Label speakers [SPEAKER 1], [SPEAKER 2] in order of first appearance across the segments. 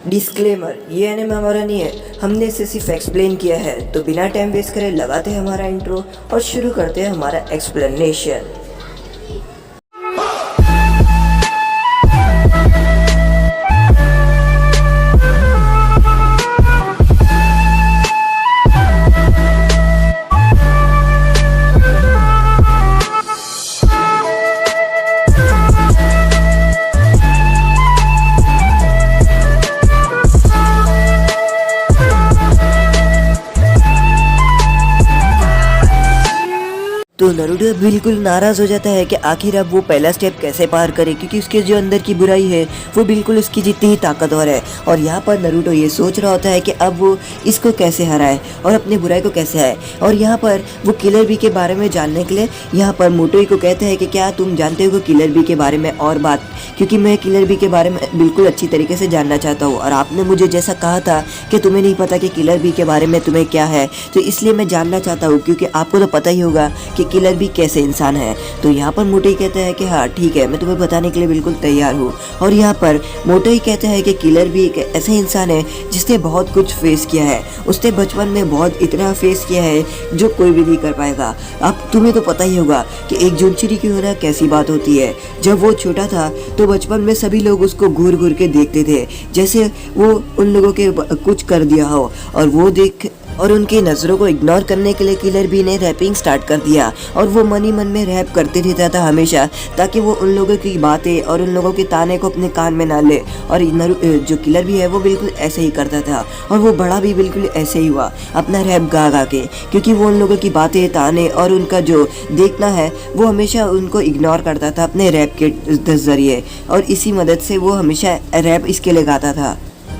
[SPEAKER 1] Disclaimer, ये anime हमारा नहीं है, हमने इसे सिर्फ एक्सप्लेन किया है। तो बिना टाइम वेस्ट करे लगाते हैं हमारा इंट्रो और शुरू करते हैं हमारा एक्सप्लेनेशन। तो नरूटो बिल्कुल नाराज हो जाता है कि आखिर अब वो पहला स्टेप कैसे पार करे, क्योंकि उसके जो अंदर की बुराई है वो बिल्कुल उसकी जितनी ही ताकतवर है। और यहाँ पर नरूटो ये सोच रहा होता है कि अब वो इसको कैसे हराए और अपनी बुराई को कैसे आए। और यहाँ पर वो किलर बी के बारे में जानने के लिए यहाँ पर मोटोई को कहते हैं कि क्या तुम जानते हो किलर बी के बारे में और बात, क्योंकि मैं किलर बी के बारे में बिल्कुल अच्छी तरीके से जानना चाहता हूँ। और आपने मुझे जैसा कहा था कि तुम्हें नहीं पता कि किलर बी के बारे में तुम्हें क्या है, तो इसलिए मैं जानना चाहता हूँ, क्योंकि आपको तो पता ही होगा कि किलर बी कैसे इंसान है। तो यहाँ पर मोटोई कहता है कि हाँ ठीक है, मैं तुम्हें बताने के लिए बिल्कुल तैयार हूँ। और यहाँ पर मोटोई कहते हैं कि किलर बी एक ऐसे इंसान है जिसने बहुत कुछ फेस किया है। उसने बचपन में बहुत इतना फेस किया है जो कोई भी नहीं कर पाएगा। अब तुम्हें तो पता ही होगा कि एक जुनचुरी की होना कैसी बात होती है। जब वो छोटा था तो बचपन में सभी लोग उसको घूर घूर के देखते थे, जैसे वो उन लोगों के कुछ कर दिया हो। और वो देख और उनकी नज़रों को इग्नोर करने के लिए किलर बी ने रैपिंग स्टार्ट कर दिया। और वो मन ही मन में रैप करते रहता था हमेशा, ताकि वो उन लोगों की बातें और उन लोगों के ताने को अपने कान में ना ले। और जो किलर बी है वो बिल्कुल ऐसे ही करता था, और वो बड़ा भी बिल्कुल ऐसे ही हुआ अपना रैप गा गा के, क्योंकि वो उन लोगों की बातें, ताने और उनका जो देखना है वो हमेशा उनको इग्नोर करता था अपने रैप के ज़रिए। और इसी मदद से वो हमेशा रैप इसके लिए गाता था।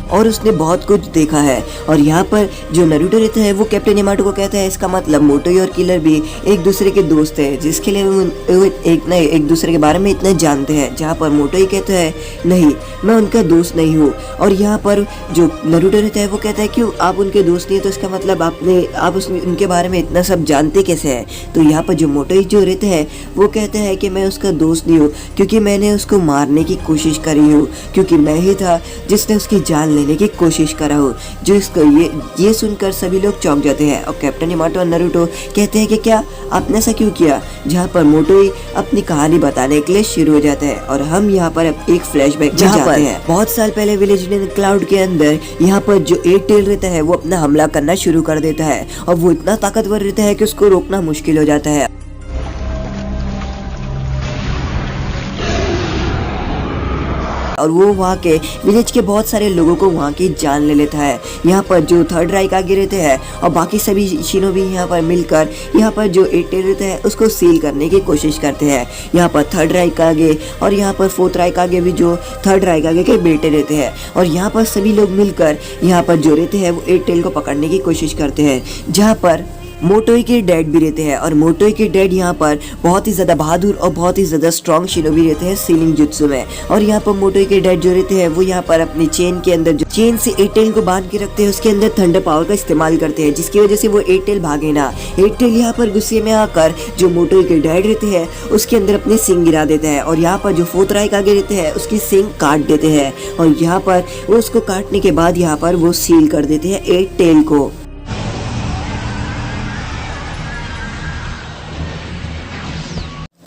[SPEAKER 1] और उसने बहुत कुछ देखा है। और यहाँ पर जो नरूटो रहता है वो कैप्टन यामाटो को कहता है इसका मतलब मोटोई और किलर बी एक दूसरे के दोस्त है, जिसके लिए वो एक दूसरे के बारे में इतना जानते हैं। जहाँ पर मोटोई कहता है नहीं, मैं उनका दोस्त नहीं हूँ। और यहाँ पर जो नरूटो रहता है वो कहता है क्यों आप उनके दोस्त नहीं, तो इसका मतलब आप उनके बारे में इतना सब जानते कैसे है। तो यहाँ पर जो मोटोई जो रहता है वो कहता है कि मैं उसका दोस्त नहीं हूँ, क्योंकि मैंने उसको मारने की कोशिश करी हूँ, क्योंकि मैं ही था जिसने उसकी जान लेने की कोशिश करा हो। जो इसको ये सुनकर सभी लोग चौंक जाते हैं। और कैप्टन यामाटो और नरूटो कहते हैं कि क्या आपने ऐसा क्यों किया। जहाँ पर मोटोई अपनी कहानी बताने के लिए शुरू हो जाता है। और हम यहाँ पर एक फ्लैशबैक में जाते हैं। बहुत साल पहले विलेज इन क्लाउड के अंदर यहाँ पर जो एट टेल रहता है वो अपना हमला करना शुरू कर देता है। और वो इतना ताकतवर रहता है कि उसको रोकना मुश्किल हो जाता है। और वो वहाँ के विलेज के बहुत सारे लोगों को वहाँ की जान ले लेता है। यहाँ पर जो थर्ड राइकागे रहते हैं और बाकी सभी शिनोबी यहाँ पर मिलकर यहाँ पर जो एट टेल रहता है उसको सील करने की कोशिश करते हैं। यहाँ पर थर्ड राइकागे और यहाँ पर फोर्थ राइकागे भी जो थर्ड राइकागे के बेटे रहते हैं। और यहाँ पर सभी लोग मिलकर यहाँ पर जो रहते हैं वो एट टेल को पकड़ने की कोशिश करते हैं। जहाँ पर मोटोई के डैड भी रहते हैं। और मोटोई के डैड यहाँ पर बहुत ही ज़्यादा बहादुर और बहुत ही ज़्यादा स्ट्रॉन्ग शिनोबी रहते हैं सीलिंग जुत्सु में। और यहाँ पर मोटोई के डैड जो रहते हैं वो यहाँ पर अपनी चेन के अंदर, जो चेन से एट टेल को बांध के रखते हैं, उसके अंदर थंडर पावर का इस्तेमाल करते हैं, जिसकी वजह से वो एट टेल भागे ना। एट टेल यहाँ पर गुस्से में आकर जो मोटोई के डैड रहते हैं उसके अंदर अपने सिंग गिरा देते हैं। और यहाँ पर जो फोर्थ राइकागे रहते हैं उसकी सिंग काट देते हैं। और यहाँ पर वो उसको काटने के बाद यहाँ पर वो सील कर देते हैं एट टेल को।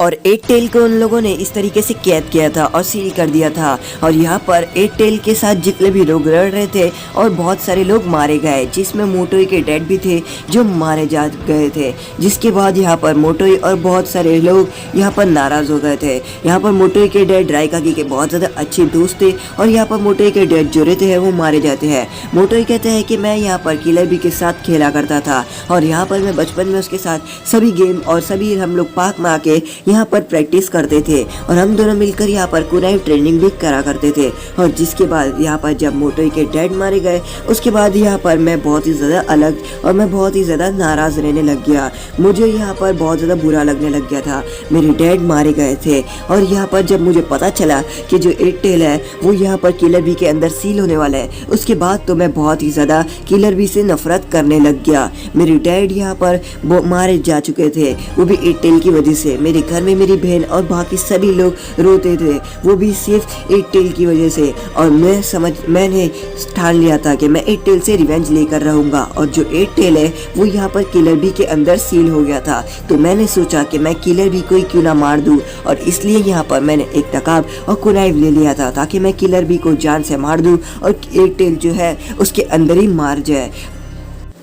[SPEAKER 1] और एट टेल को उन लोगों ने इस तरीके से कैद किया था और सील कर दिया था। और यहाँ पर एट टेल के साथ जितने भी लोग लड़ रहे थे और बहुत सारे लोग मारे गए, जिसमें मोटोई के डैड भी थे जो मारे जा गए थे। जिसके बाद यहाँ पर मोटोई और बहुत सारे लोग यहाँ पर नाराज हो गए थे। यहाँ पर मोटोई के डैड राइकागे के बहुत ज़्यादा अच्छे दोस्त थे। और यहाँ पर मोटोई के डैड जो रहते हैं वो मारे जाते हैं। मोटोई कहते हैं कि मैं यहाँ पर किलर बी के साथ खेला करता था, और यहाँ पर मैं बचपन में उसके साथ सभी गेम और सभी हम लोग पार्क में आके यहाँ पर प्रैक्टिस करते थे। और हम दोनों मिलकर यहाँ पर कुनाई ट्रेनिंग भी करा करते थे। और जिसके बाद यहाँ पर जब मोटोई के डैड मारे गए उसके बाद यहाँ पर मैं बहुत ही ज़्यादा अलग और मैं बहुत ही ज़्यादा नाराज़ रहने लग गया। मुझे यहाँ पर बहुत ज़्यादा बुरा लगने लग गया था। मेरे डैड मारे गए थे। और यहाँ पर जब मुझे पता चला कि जो एट टेल है वो यहाँ पर किलर बी के अंदर सील होने वाला है, उसके बाद तो मैं बहुत ही ज़्यादा किलर बी से नफरत करने लग गया। मेरे डैड यहाँ पर मारे जा चुके थे, वो भी एट टेल की वजह से। मेरे घर घर में मेरी बहन और बाकी सभी लोग रोते थे, वो भी सिर्फ एट टेल की वजह से। और मैंने ठान लिया था कि मैं एट टेल से रिवेंज लेकर रहूंगा। और जो एट टेल है वो यहाँ पर किलर बी के अंदर सील हो गया था, तो मैंने सोचा कि मैं किलर बी को ही क्यों ना मार दूं। और इसलिए यहाँ पर मैंने एक नकाब और कुनाइव ले लिया था ताकि मैं किलर बी को जान से मार दूं और एट टेल जो है उसके अंदर ही मार जाए।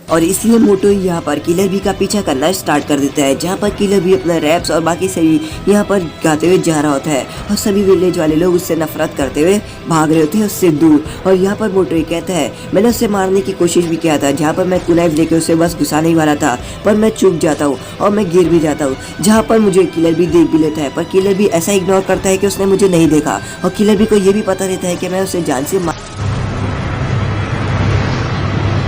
[SPEAKER 1] और इसलिए मोटो यहाँ पर किलर बी का पीछा करना स्टार्ट कर देता है, जहाँ पर किलर बी अपना रैप्स और बाकी सभी यहाँ पर गाते हुए जा रहा होता है और सभी विलेज वाले लोग उससे नफरत करते हुए भाग रहे होते हैं उससे दूर। और यहाँ पर मोटो ये कहता है मैंने उससे मारने की कोशिश भी किया था, जहाँ पर मैं कुनाइव लेके उसे बस घुसाने ही वाला था, पर मैं चूक जाता हूँ और मैं गिर भी जाता हूँ, जहाँ पर मुझे किलर बी देख भी लेता है। पर किलर बी ऐसा इग्नोर करता है कि उसने मुझे नहीं देखा और किलर बी को ये भी पता रहता है कि मैं उसे जान से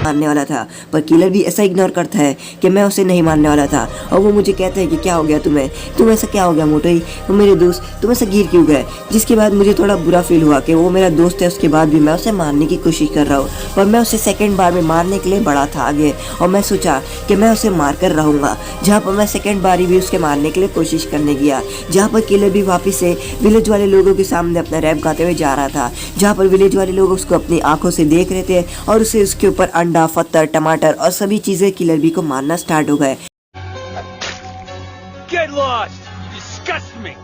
[SPEAKER 1] मारने वाला था, पर किलर भी ऐसा इग्नोर करता है कि मैं उसे नहीं मारने वाला था। और वो मुझे कहता है कि क्या हो गया तुम ऐसा क्या हो गया मोटोई, तुम मेरे दोस्त, तुम ऐसा गिर क्यों गए। जिसके बाद मुझे थोड़ा बुरा फील हुआ कि वो मेरा दोस्त है, उसके बाद भी मैं उसे मारने की कोशिश कर रहा हूँ। पर मैं उसे सेकेंड बार में मारने के लिए बड़ा था आगे, और मैं सोचा कि मैं उसे मार कर रहूँगा, जहाँ पर मैं सेकेंड बारी भी उसके मारने के लिए कोशिश करने गया, जहाँ पर किलर भी वापिस से विलेज वाले लोगों के सामने अपना रैप गाते हुए जा रहा था, जहाँ पर विलेज वाले लोग उसको अपनी आंखों से देख रहे थे और उसे उसके ऊपर अंडा, पत्थर, टमाटर और सभी चीजें किलर बी को मारना स्टार्ट हो गए।
[SPEAKER 2] Get lost! You disgust me!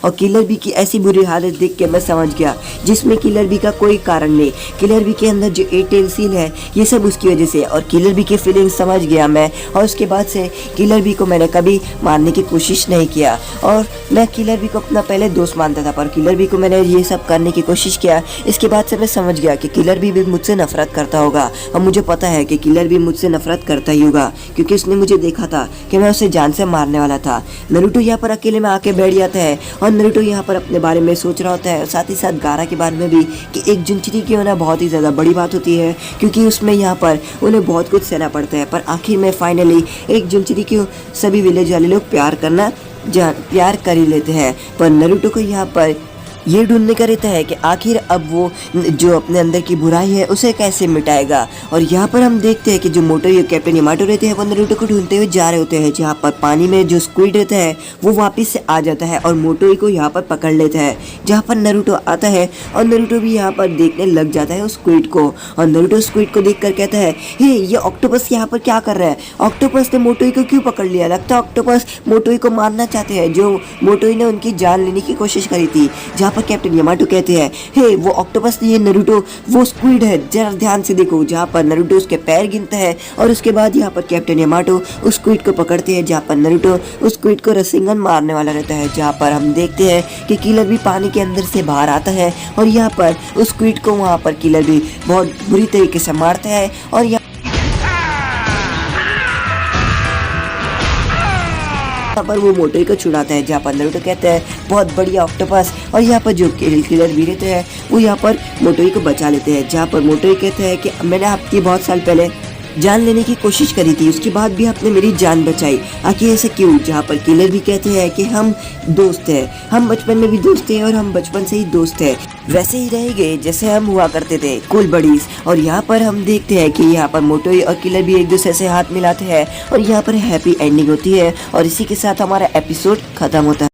[SPEAKER 1] और किलर बी की ऐसी बुरी हालत देख के मैं समझ गया, जिसमें किलर बी का कोई कारण नहीं। किलर बी के अंदर जो एट टेल सील है ये सब उसकी वजह से, और किलर बी की फीलिंग्स समझ गया मैं। और उसके बाद से किलर बी को मैंने कभी मारने की कोशिश नहीं किया, और मैं किलर बी को अपना पहले दोस्त मानता था, पर किलर बी को मैंने ये सब करने की कोशिश किया। इसके बाद से मैं समझ गया कि किलर बी भी मुझसे नफरत करता होगा, और मुझे पता है कि किलर बी मुझसे नफरत करता ही होगा, क्योंकि उसने मुझे देखा था कि मैं उसे जान से मारने वाला था। नरूटो यहाँ पर अकेले में आके बैठ जाता है, और नरूटो यहाँ पर अपने बारे में सोच रहा होता है, और साथ ही साथ गारा के बारे में भी कि एक जुनचिनी की होना बहुत ही ज़्यादा बड़ी बात होती है, क्योंकि उसमें यहाँ पर उन्हें बहुत कुछ सहना पड़ता है। पर आखिर में फाइनली एक जुनचिनी की सभी विलेज वाले लोग प्यार कर ही लेते हैं। पर नरूटो को यहाँ पर ये ढूंढने का रहता है कि आखिर अब वो जो अपने अंदर की बुराई है उसे कैसे मिटाएगा। और यहाँ पर हम देखते हैं कि जो मोटो या कैप्टन यामाटो रहते हैं वो नरूटो को ढूंढते हुए जा रहे होते हैं, जहाँ पर पानी में जो स्क्विड रहता है वो वापस से आ जाता है और मोटो को यहाँ पर पकड़ लेता है, जहाँ पर नरूटो आता है और नरूटो भी यहाँ पर देखने लग जाता है उस स्क्विड को। और नरूटो स्क्विड को देख कर कहता है हे ये ऑक्टोपस यहाँ पर क्या कर रहा है, ऑक्टोपस ने मोटो को क्यों पकड़ लिया, लगता है ऑक्टोपस मोटो को मारना चाहते हैं, जो मोटो ने उनकी जान लेने की कोशिश करी थी। जहाँ पर कैप्टन यामाटो कहते हैं हे वो ऑक्टोपस नहीं है नरूटो, वो स्क्विड है, जरा ध्यान से देखो। जहाँ पर नरूटो उसके पैर गिनता है और उसके बाद यहाँ पर कैप्टन यामाटो उस स्क्विड को पकड़ते हैं, जहाँ पर नरूटो उस स्क्विड को रसिंगन मारने वाला रहता है। जहाँ पर हम देखते हैं कि किलर भी पानी के अंदर से बाहर आता है और यहाँ पर उस स्क्विड को वहाँ पर किलर भी बहुत बुरी तरीके से मारता है। और पर वो मोटो को छुड़ाता है, जहाँ पर नरूटो कहते हैं बहुत बढ़िया ऑक्टोपस। और यहाँ पर जो किलर भी रहते हैं वो यहाँ पर मोटो को बचा लेते हैं, जहाँ पर मोटो कहते हैं कि मैंने आपकी बहुत साल पहले जान लेने की कोशिश करी थी, उसके बाद भी आपने मेरी जान बचाई, आखिर ऐसे क्यों। जहाँ पर किलर भी कहते हैं कि हम दोस्त हैं, हम बचपन में भी दोस्त हैं और हम बचपन से ही दोस्त हैं, वैसे ही रहेंगे जैसे हम हुआ करते थे, कूल बडीज। और यहाँ पर हम देखते हैं कि यहाँ पर मोटो और किलर भी एक दूसरे से हाथ मिलाते हैं और यहाँ पर हैप्पी एंडिंग होती है। और इसी के साथ हमारा एपिसोड खत्म होता है।